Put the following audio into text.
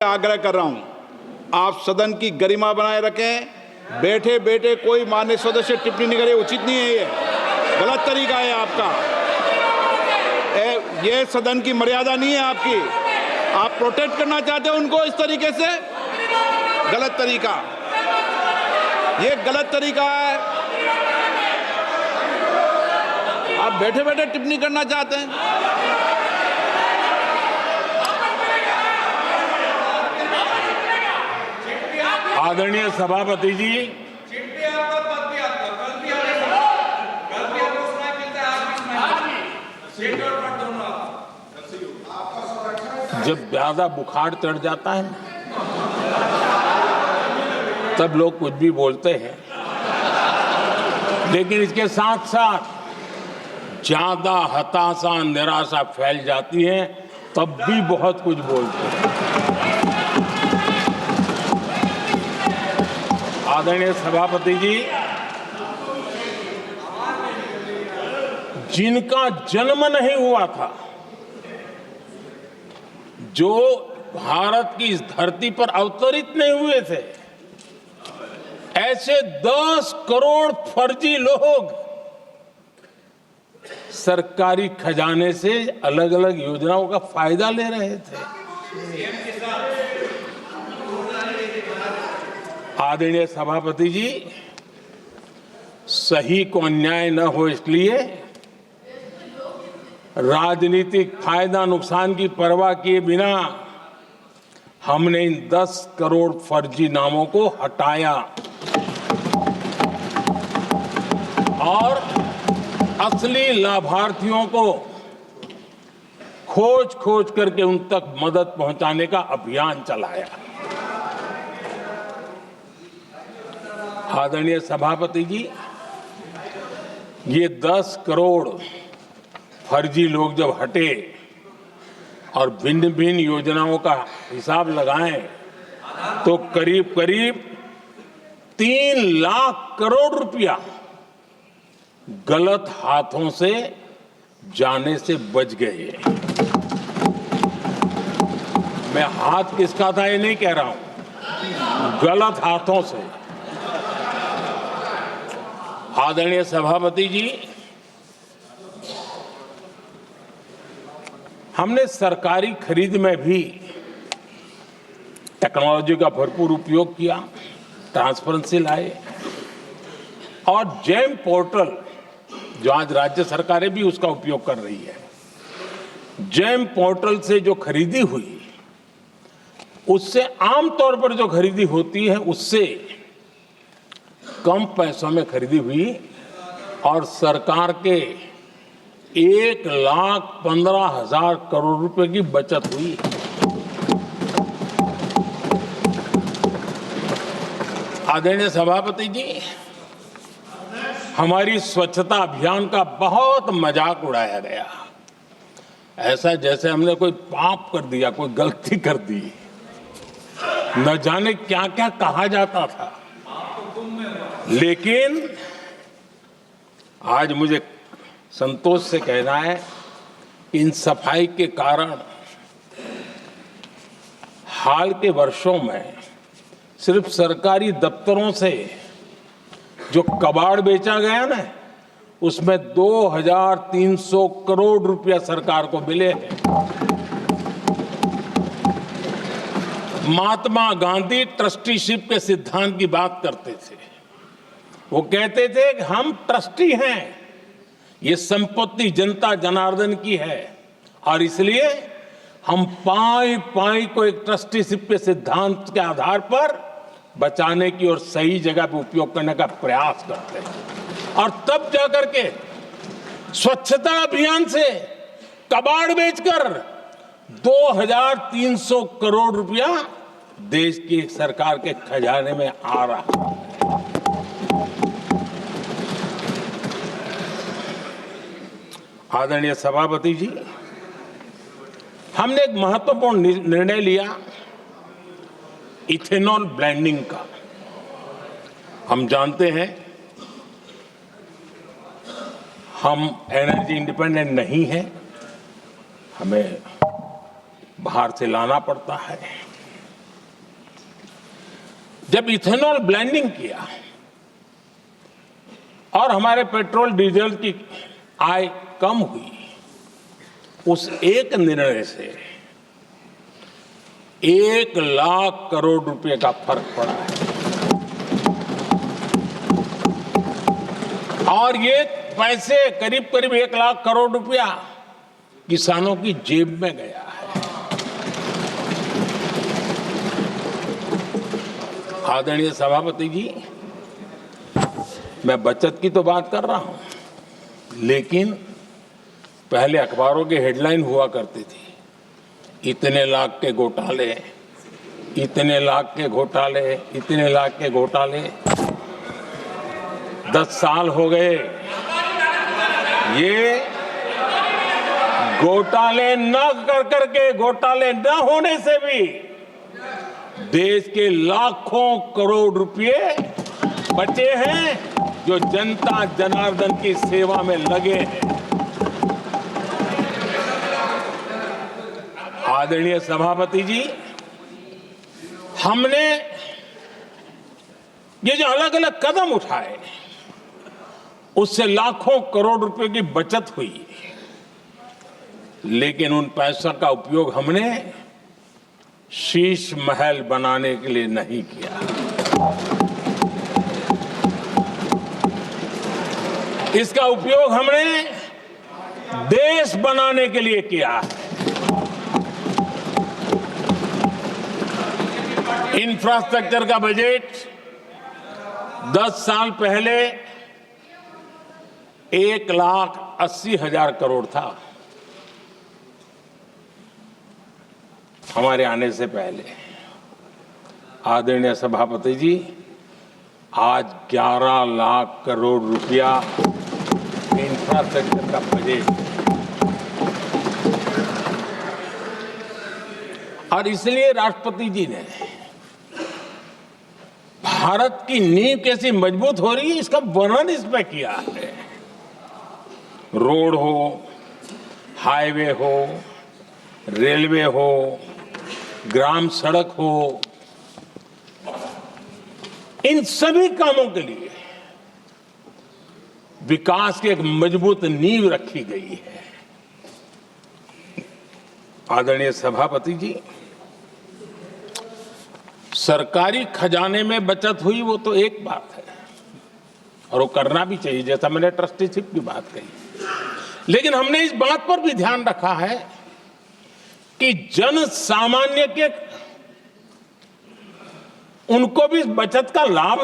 आग्रह कर रहा हूं, आप सदन की गरिमा बनाए रखें। बैठे बैठे कोई माननीय सदस्य टिप्पणी नहीं करे, उचित नहीं है, ये गलत तरीका है आपका। ये सदन की मर्यादा नहीं है आपकी। आप प्रोटेक्ट करना चाहते हो उनको इस तरीके से, गलत तरीका, ये गलत तरीका है। आप बैठे बैठे टिप्पणी करना चाहते हैं। आदरणीय सभापति जी, जब ज्यादा बुखार चढ़ जाता है तब लोग कुछ भी बोलते हैं, लेकिन इसके साथ साथ ज्यादा हताशा निराशा फैल जाती है तब भी बहुत कुछ बोलते हैं। आदरणीय सभापति जी, जिनका जन्म नहीं हुआ था, जो भारत की इस धरती पर अवतरित नहीं हुए थे, ऐसे 10 करोड़ फर्जी लोग सरकारी खजाने से अलग अलग योजनाओं का फायदा ले रहे थे। आदरणीय सभापति जी, सही को अन्याय न हो इसलिए राजनीतिक फायदा नुकसान की परवाह किए बिना हमने इन 10 करोड़ फर्जी नामों को हटाया और असली लाभार्थियों को खोज खोज करके उन तक मदद पहुंचाने का अभियान चलाया। आदरणीय सभापति जी, ये 10 करोड़ फर्जी लोग जब हटे और भिन्न भिन्न योजनाओं का हिसाब लगाएं तो करीब करीब 3 लाख करोड़ रुपया गलत हाथों से जाने से बच गए। मैं हाथ किसका था ये नहीं कह रहा हूं, गलत हाथों से। आदरणीय सभापति जी, हमने सरकारी खरीद में भी टेक्नोलॉजी का भरपूर उपयोग किया, ट्रांसपेरेंसी लाए और जेम पोर्टल, जो आज राज्य सरकारें भी उसका उपयोग कर रही है, जेम पोर्टल से जो खरीदी हुई, उससे आमतौर पर जो खरीदी होती है उससे कम पैसों में खरीदी हुई और सरकार के 1,15,000 करोड़ रुपए की बचत हुई। आदरणीय सभापति जी, हमारी स्वच्छता अभियान का बहुत मजाक उड़ाया गया, ऐसा जैसे हमने कोई पाप कर दिया, कोई गलती कर दी, न जाने क्या क्या कहा जाता था। लेकिन आज मुझे संतोष से कहना है, इन सफाई के कारण हाल के वर्षों में सिर्फ सरकारी दफ्तरों से जो कबाड़ बेचा गया ना, उसमें 2,300 करोड़ रुपया सरकार को मिले हैं। महात्मा गांधी ट्रस्टीशिप के सिद्धांत की बात करते थे। वो कहते थे कि हम ट्रस्टी हैं, ये संपत्ति जनता जनार्दन की है और इसलिए हम पाई पाई को एक ट्रस्टीशिप के सिद्धांत के आधार पर बचाने की और सही जगह पर उपयोग करने का प्रयास करते हैं। और तब जाकर के स्वच्छता अभियान से कबाड़ बेचकर 2,300 करोड़ रुपया देश की सरकार के खजाने में आ रहा है। आदरणीय सभापति जी, हमने एक महत्वपूर्ण निर्णय लिया इथेनॉल ब्लेंडिंग का। हम जानते हैं हम एनर्जी इंडिपेंडेंट नहीं हैं, हमें बाहर से लाना पड़ता है। जब इथेनॉल ब्लेंडिंग किया और हमारे पेट्रोल डीजल की आय कम हुई, उस एक निर्णय से 1,00,000 करोड़ रुपए का फर्क पड़ा है। और ये पैसे करीब करीब 1,00,000 करोड़ रुपया किसानों की जेब में गया है। आदरणीय सभापति जी, मैं बचत की तो बात कर रहा हूं, लेकिन पहले अखबारों की हेडलाइन हुआ करती थी, इतने लाख के घोटाले, इतने लाख के घोटाले, इतने लाख के घोटाले। 10 साल हो गए, ये घोटाले न कर करके, घोटाले न होने से भी देश के लाखों करोड़ रुपए बचे हैं, जो जनता जनार्दन की सेवा में लगे हैं। आदरणीय सभापति जी, हमने ये जो अलग अलग कदम उठाए, उससे लाखों करोड़ रुपए की बचत हुई, लेकिन उन पैसों का उपयोग हमने शीश महल बनाने के लिए नहीं किया। इसका उपयोग हमने देश बनाने के लिए किया है। इंफ्रास्ट्रक्चर का बजट 10 साल पहले 1,80,000 करोड़ था, हमारे आने से पहले। आदरणीय सभापति जी, आज 11 लाख करोड़ रुपया इंफ्रास्ट्रक्चर का बजट, और इसलिए राष्ट्रपति जी ने भारत की नींव कैसी मजबूत हो रही है, इसका वर्णन इसमें किया है। रोड हो, हाईवे हो, रेलवे हो, ग्राम सड़क हो, इन सभी कामों के लिए विकास की एक मजबूत नींव रखी गई है। आदरणीय सभापति जी, सरकारी खजाने में बचत हुई वो तो एक बात है, और वो करना भी चाहिए, जैसा मैंने ट्रस्टीशिप की बात कही, लेकिन हमने इस बात पर भी ध्यान रखा है कि जन सामान्य के उनको भी बचत का लाभ